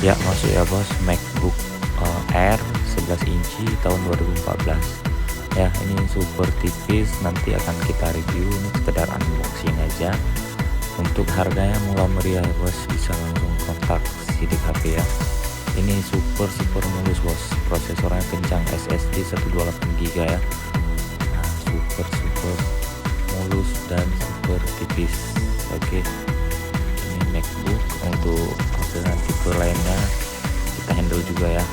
Ya masuk ya bos, MacBook Air 11 inci tahun 2014 ya. Ini super tipis, nanti akan kita review, ini sekedar unboxing aja. Untuk harganya murah meriah bos, bisa langsung kontak sidik HP ya. Ini super mulus bos, prosesornya kencang, SSD 128 GB ya. Nah, super mulus dan super tipis. Oke, ini MacBook. Untuk hasilnya tipe lainnya kita handle juga ya.